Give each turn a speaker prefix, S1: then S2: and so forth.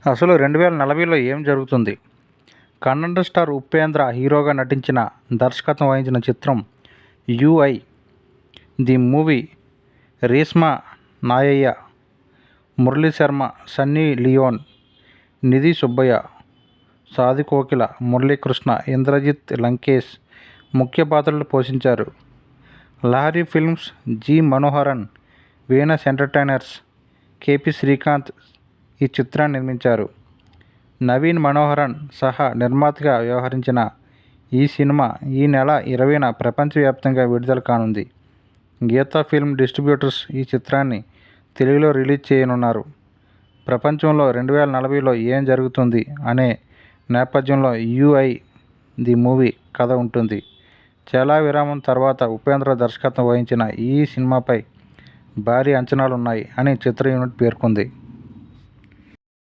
S1: అసలు 2040లో ఏం జరుగుతుంది? కన్నడ స్టార్ ఉపేంద్ర హీరోగా నటించిన, దర్శకత్వం వహించిన చిత్రం 'UI'. The movie Reshma Nanaiah, Murali Sharma, Sunny Leone, Nidhi Subbaiah, Sadhu Kokila, Muralikrishna, Indrajit Lankesh ముఖ్య పాత్రలు పోషించారు. Lahari films, G. Manoharan, Venus entertainers, KP. Srikanth ఈ చిత్రాన్ని నిర్మించారు. నవీన్ మనోహరన్ సహా నిర్మాతగా వ్యవహరించిన ఈ సినిమా ఈ నెల 20న ప్రపంచవ్యాప్తంగా విడుదల కానుంది. గీతా ఫిల్మ్ డిస్ట్రిబ్యూటర్స్ ఈ చిత్రాన్ని తెలుగులో రిలీజ్ చేయనున్నారు. ప్రపంచంలో 2040లో ఏం జరుగుతుంది అనే నేపథ్యంలో 'యుఐ' ది మూవీ కథ ఉంటుంది. చాలా విరామం తర్వాత ఉపేంద్ర దర్శకత్వం వహించిన ఈ సినిమాపై భారీ అంచనాలున్నాయి అని చిత్ర యూనిట్ పేర్కొంది.